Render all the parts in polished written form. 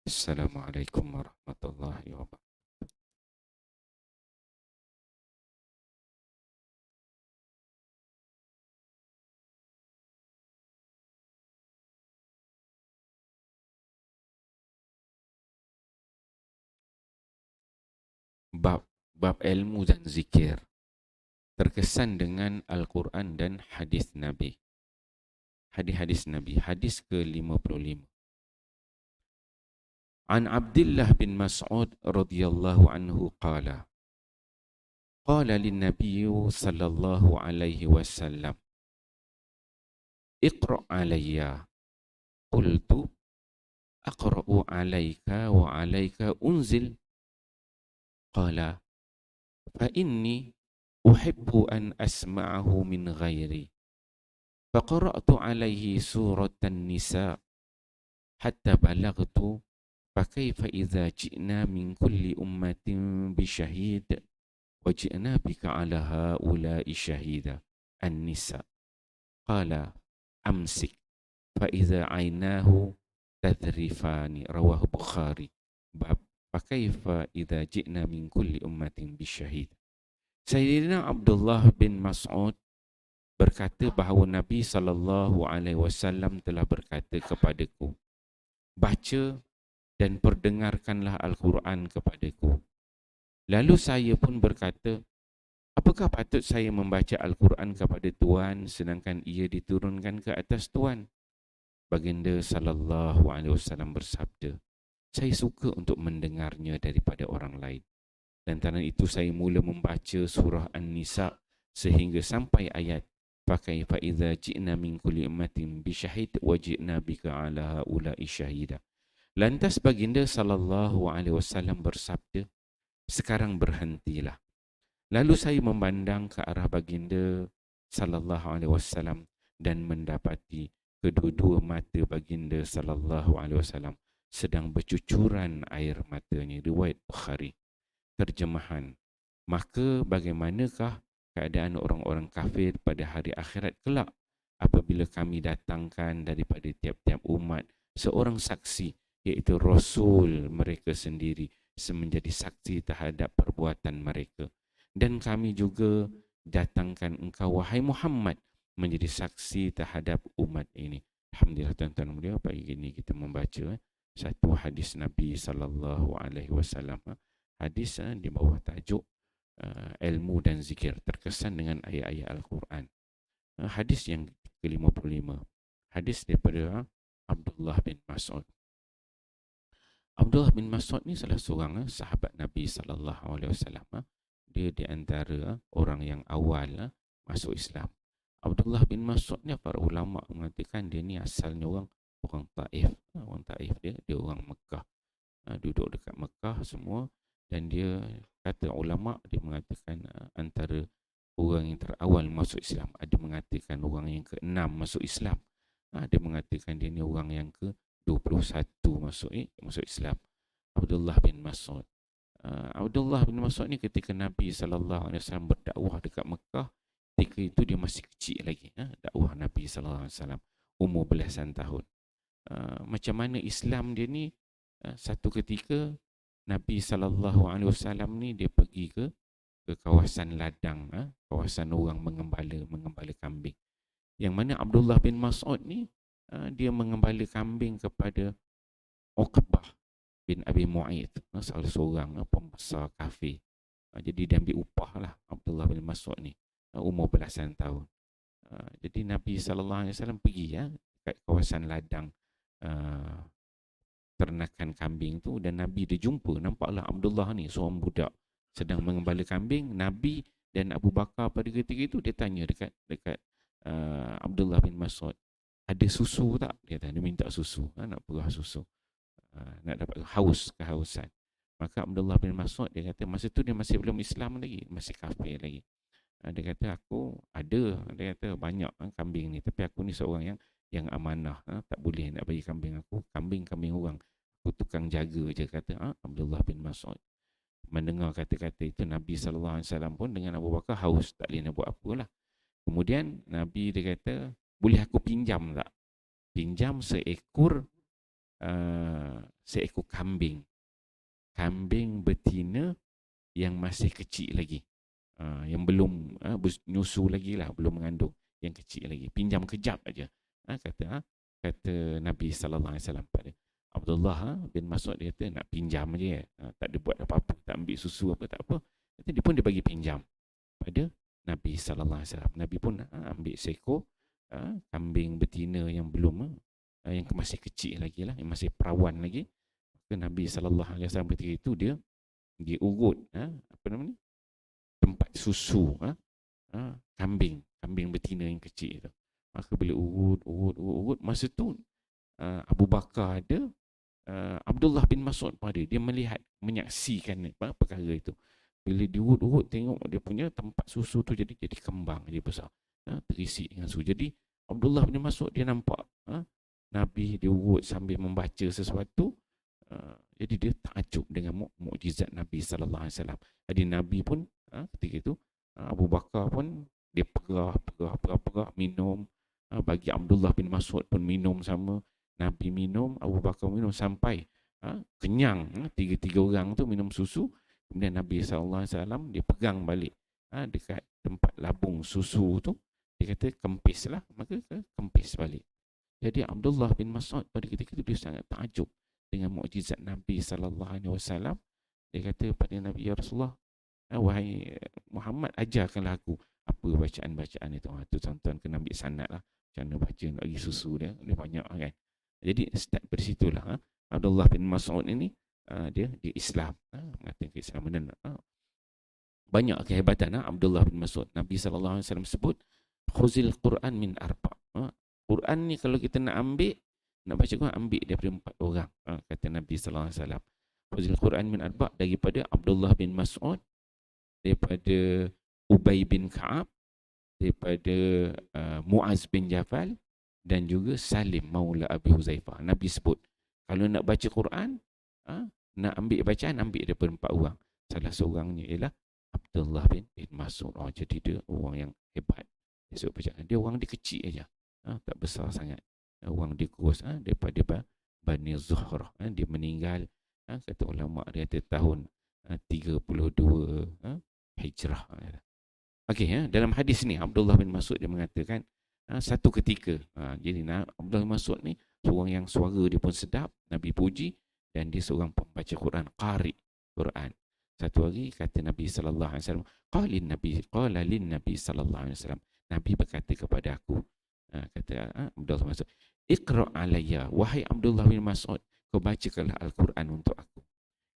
Assalamualaikum warahmatullahi wabarakatuh. Bab ilmu dan zikir terkesan dengan Al-Quran dan hadis Nabi. Hadis-hadis Nabi. Hadis ke-55. An Abdullah bin Mas'ud radhiyallahu anhu qala. Qala lin-nabiy sallallahu alaihi wasallam. Iqra' alayya. Qultu aqra'u alayka wa alayka unzil. Qala fa inni uhibbu an asma'ahu min ghairi. فقرأت عليه سورة النساء حتى بلغت فكيف إذا جئنا من كل أمة بشهيد وجئنا بك على هؤلاء شهيدا. النساء. قال أمسك فإذا عيناه تذرفان. رواه البخاري. باب فكيف إذا جئنا من كل أمة بشهيد. Sayyidina Abdullah bin Mas'ud berkata bahawa Nabi SAW telah berkata kepadaku, baca dan perdengarkanlah Al-Quran kepadaku. Lalu saya pun berkata, apakah patut saya membaca Al-Quran kepada Tuan sedangkan ia diturunkan ke atas Tuan? Baginda SAW bersabda, saya suka untuk mendengarnya daripada orang lain. Dan kerana itu saya mula membaca surah An-Nisa sehingga sampai ayat فَكَيْفَ إِذَا جِئْنَا مِنْ كُلِّ أُمَّةٍ بِشَهِيدٍ وَجِئْنَا بِكَ عَلَى هَؤُلَاءِ شَهِيدًا. Lantas baginda SAW bersabda, sekarang berhentilah. Lalu saya memandang ke arah baginda SAW dan mendapati kedua-dua mata baginda SAW sedang bercucuran air matanya. Riwayat Bukhari. Terjemahan, maka bagaimanakah keadaan orang-orang kafir pada hari akhirat kelak apabila kami datangkan daripada tiap-tiap umat seorang saksi, iaitu Rasul mereka sendiri, menjadi saksi terhadap perbuatan mereka. Dan kami juga datangkan engkau, wahai Muhammad, menjadi saksi terhadap umat ini. Alhamdulillah tuan-tuan mulia, pagi ini kita membaca satu hadis Nabi SAW. Hadis di bawah tajuk ilmu dan zikir terkesan dengan ayat-ayat Al-Quran. Hadis yang ke-55. Hadis daripada Abdullah bin Mas'ud. Abdullah bin Mas'ud ni salah seorang sahabat Nabi SAW. Dia di antara orang yang awal masuk Islam. Abdullah bin Mas'ud ni para ulama mengatakan dia ni asalnya orang Taif. Orang Taif dia orang Mekah. Duduk dekat Mekah semua. Dan dia kata ulama, dia mengatakan antara orang yang terawal masuk Islam. Ada mengatakan orang yang ke-6 masuk Islam. Ada mengatakan dia ni orang yang ke-21 masuk Islam. Abdullah bin Mas'ud. Abdullah bin Mas'ud ni ketika Nabi SAW berdakwah dekat Mekah, ketika itu dia masih kecil lagi. Dakwah Nabi SAW umur belasan tahun. Macam mana Islam dia ni, satu ketika Nabi SAW ni dia pergi ke kawasan ladang, kawasan orang mengembala kambing. Yang mana Abdullah bin Mas'ud ni dia mengembala kambing kepada Uqbah bin Abi Mu'aid, salah seorang pembesar kafir. Jadi dia ambil upah lah Abdullah bin Mas'ud ni, umur belasan tahun. Jadi Nabi SAW pergi kat kawasan ladang ternakan kambing tu, dan Nabi dia jumpa, nampaklah Abdullah ni seorang budak sedang mengembala kambing. Nabi dan Abu Bakar pada ketika itu dia tanya dekat Abdullah bin Mas'ud, ada susu tak? Dia minta susu, nak perah susu, nak dapat kehausan. Maka Abdullah bin Mas'ud dia kata, masa tu dia masih belum Islam lagi, masih kafir lagi. Dia kata, aku ada, dia kata banyak kambing ni, tapi aku ni seorang yang amanah, tak boleh nak bagi kambing aku, kambing orang, aku tukang jaga je, kata Abdullah bin Mas'ud. Mendengar kata-kata itu, Nabi SAW pun dengan Abu Bakar haus, tak boleh nak buat apalah. Kemudian Nabi dia kata, boleh aku pinjam tak? Pinjam seekor seekor kambing. Kambing betina yang masih kecil lagi. Yang belum nyusu lagi lah, belum mengandung, yang kecil lagi. Pinjam kejap aja. Kata Nabi sallallahu alaihi wasallam pada Abdullah bin Mas'ud, dia kata nak pinjam aja, tak ada buat apa-apa, tak ambil susu apa tak apa. Kata dia pun dia bagi pinjam pada Nabi sallallahu alaihi wasallam. Nabi pun ambil seekor kambing betina yang belum yang masih kecil lagi lah, yang masih perawan lagi. Maka Nabi sallallahu alaihi wasallam ketika itu dia urut apa nama ni, tempat susu kambing betina yang kecil itu. Maka bila urut, masa tu Abu Bakar ada, Abdullah bin Mas'ud pada dia melihat, menyaksikan perkara itu. Bila diurut-urut, tengok dia punya tempat susu tu jadi kembang, jadi besar, terisi dengan susu. Jadi Abdullah bin Mas'ud dia nampak Nabi diurut sambil membaca sesuatu. Jadi dia takjub dengan mukjizat Nabi sallallahu alaihi wasallam. Jadi Nabi pun ketika itu, Abu Bakar pun dia perah minum, bagi Abdullah bin Mas'ud pun minum sama. Nabi minum, Abu Bakar minum sampai kenyang. Tiga-tiga orang tu minum susu. Kemudian Nabi SAW dia pegang balik dekat tempat labung susu tu. Dia kata kempis lah. Maka kempis balik. Jadi Abdullah bin Mas'ud pada ketika itu dia sangat takjub dengan mukjizat Nabi SAW. Dia kata pada Nabi, ya Rasulullah, wahai Muhammad, ajarkanlah aku apa bacaan-bacaan itu. Tu tuan-tuan kena ambil sanad lah. Macam mana baca nak bagi susu dia banyak kan. Jadi start dari situlah Abdullah bin Mas'ud ini dia Islam, mengatakan keislaman. Dan banyak kehebatan Abdullah bin Mas'ud. Nabi SAW sebut khuzil Quran min arba. Quran ni kalau kita nak ambil, nak baca Quran, ambil daripada 4 orang, kata Nabi SAW. Khuzil Quran min arba, daripada Abdullah bin Mas'ud, daripada Ubay bin Ka'ab, daripada Muaz bin Jabal, dan juga Salim Maula Abi Huzaifah. Nabi sebut kalau nak baca Quran, nak ambil bacaan, ambil daripada 4 orang. Salah seorangnya ialah Abdullah bin Mas'ud. Jadi dia orang yang hebat. Dia sebut bacaan dia, orang dia kecil aja, tak besar sangat. Orang dia kurus, daripada Bani Zuhrah. Dia meninggal, kata ulama dia kata tahun 32 Hijrah. Okey, dalam hadis ni Abdullah bin Mas'ud dia mengatakan satu ketika, jadi Abdullah bin Mas'ud ni seorang yang suara dia pun sedap, Nabi puji, dan dia seorang pembaca Quran, qari Quran. Satu hari kata Nabi sallallahu alaihi wasallam, qala lin Nabi sallallahu alaihi wasallam, Nabi berkata kepada aku, kata Abdullah bin Mas'ud, iqra alayya, wahai Abdullah bin Mas'ud, kau bacakanlah Al-Quran untuk aku.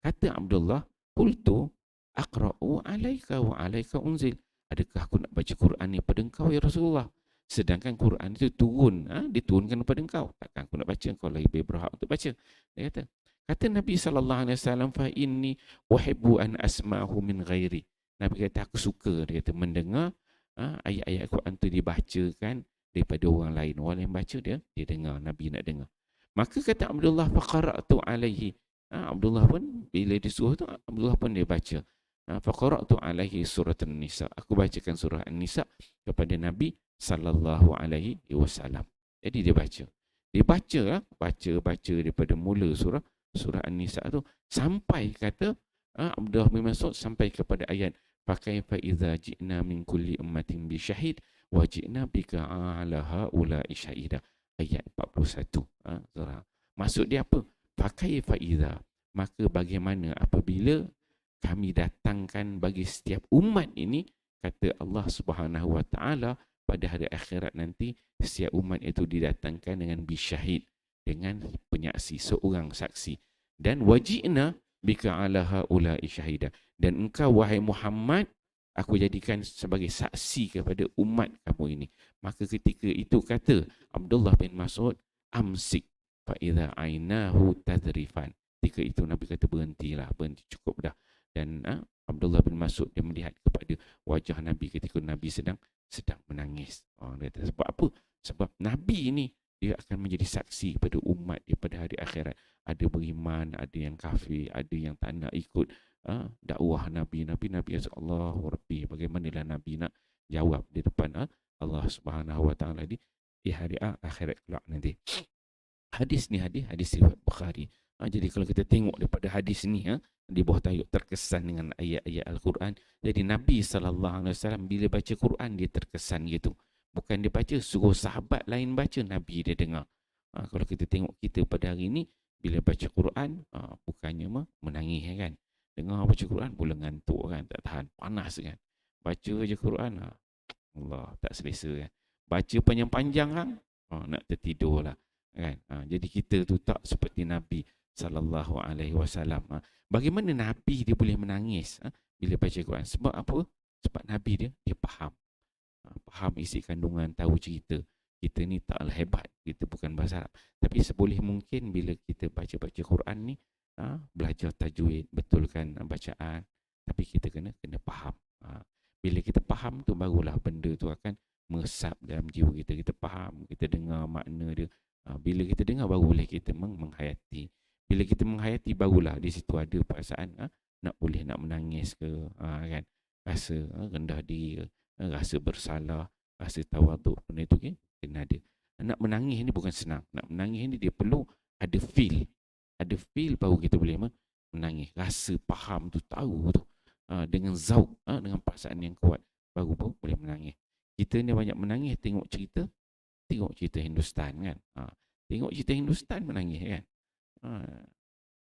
Kata Abdullah, qultu aqra'u alayka wa alayka unzil, adakah aku nak baca Quran ni pada engkau ya Rasulullah, sedangkan Quran itu diturunkan kepada engkau? Takkan aku nak baca, engkau lebih berhak untuk baca. Dia kata Nabi sallallahu alaihi wasallam, fa inni uhibbu an asma'hu min ghairi. Nabi kata aku suka, dia kata, mendengar ayat-ayat Quran itu dibacakan daripada orang lain. Orang yang baca dia dengar, Nabi nak dengar. Maka kata Abdullah, fa qara'tu alaihi. Abdullah pun bila disuruh tu, Abdullah pun dia baca. Fa qara'tu alaihi surah An-Nisa. Aku bacakan surah An-Nisa kepada Nabi sallallahu alaihi wasallam. Jadi dia baca. Dia baca daripada mula surah An-Nisa tu sampai kata Abdullah bin Mas'ud sampai kepada ayat fakaifa idza ji'na min kulli ummatin bi syahid wa ji'na bika ala haula'i syahida. Ayat 41 surah. Maksud dia apa? Fakaifa idza, maka bagaimana apabila kami datangkan bagi setiap umat ini, kata Allah Subhanahu wa taala, pada hari akhirat nanti setiap umat itu didatangkan dengan bisyahid, dengan penyaksi, seorang saksi. Dan wajibna bika ala haula'i syahida, dan engkau wahai Muhammad aku jadikan sebagai saksi kepada umat kamu ini. Maka ketika itu kata Abdullah bin Mas'ud, amsik fa idza ainahu tadrifan. Ketika itu Nabi kata berhenti cukup dah. Dan Abdullah bin Mas'ud dia melihat kepada wajah Nabi ketika Nabi sedang menangis. Dia kata, sebab apa? Sebab Nabi ini dia akan menjadi saksi pada umat dia pada hari akhirat. Ada beriman, ada yang kafir, ada yang tak nak ikut dakwah Nabi. Nabi Allahu Rabbi. Bagaimanalah Nabi nak jawab di depan Allah Subhanahu Wa Taala di hari akhirat kelak nanti. Hadis ni hadis riwayat Bukhari. Jadi kalau kita tengok daripada hadis ni, di bawah tajuk terkesan dengan ayat-ayat Al-Quran. Jadi Nabi SAW bila baca Quran dia terkesan gitu. Bukan dia baca, suruh sahabat lain baca, Nabi dia dengar. Kalau kita tengok kita pada hari ni, bila baca Quran, bukannya menangis kan. Dengar baca Quran, pula ngantuk kan, tak tahan, panas kan. Baca je Quran, Allah, tak selesa kan. Baca panjang-panjang kan, nak tertidur lah kan. Jadi kita tu tak seperti Nabi sallallahu alaihi wasallam. Bagaimana Nabi dia boleh menangis bila baca Quran? Sebab apa? Sebab Nabi dia faham. Faham isi kandungan, tahu cerita. Kita ni taklah hebat, kita bukan bahasa Arab. Tapi seboleh mungkin bila kita baca-baca Quran ni, belajar tajwid, betulkan bacaan. Tapi kita kena faham. Bila kita faham tu, barulah benda tu akan meresap dalam jiwa kita. Kita faham, kita dengar makna dia. Bila kita dengar, baru boleh kita menghayati. Bila kita menghayati, barulah di situ ada perasaan nak boleh nak menangis ke, kan? Rasa rendah diri, rasa bersalah, rasa tawaduk, benda itu kan kena ada. Nak menangis ni bukan senang. Nak menangis ni dia perlu ada feel. Ada feel baru kita boleh menangis. Rasa faham tu, tahu tu. Dengan zauk, dengan perasaan yang kuat, baru boleh menangis. Kita ni banyak menangis tengok cerita Hindustan kan. Tengok cerita Hindustan menangis kan.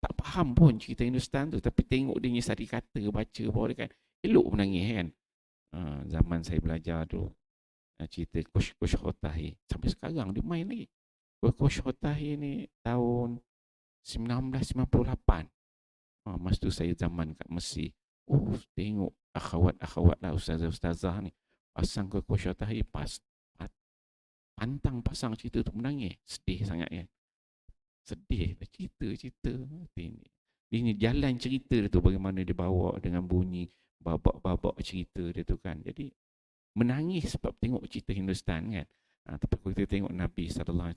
Tak faham pun cerita Hindustan tu, tapi tengok dia sari kata, baca bawah dia kan, elok menangis kan. Zaman saya belajar tu, cerita Coach Hotahi, sampai sekarang dia main lagi. Coach Hotahi ni tahun 1998. Masa tu saya zaman kat Mesir. Tengok akhwat-akhwat lah, ustazah-ustazah ni pasang ke Coach Hotahi, pantang pasang cerita tu, menangis. Sedih sangat kan. Sedih cerita ini jalan cerita dia tu, bagaimana dia bawa dengan bunyi babak-babak cerita dia tu kan. Jadi menangis sebab tengok cerita Hindustan kan. Tapi kalau kita tengok Nabi SAW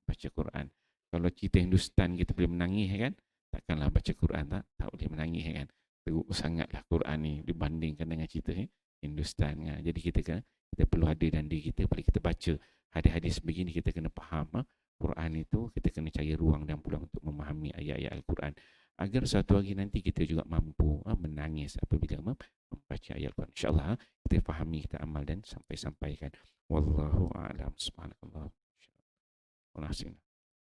baca Quran, kalau cerita Hindustan kita boleh menangis kan, takkanlah baca Quran tak boleh menangis kan. Teruk sangatlah Quran ni dibandingkan dengan cerita Hindustan kan. Jadi kita perlu ada dalam diri kita, bila kita baca hadis-hadis begini, kita kena faham Quran itu, kita kena cari ruang dan peluang untuk memahami ayat-ayat Al-Quran, agar suatu hari nanti kita juga mampu menangis apabila membaca ayat Al-Quran. InsyaAllah kita fahami, kita amal dan sampai-sampaikan. Wallahu a'lam. Subhanallah.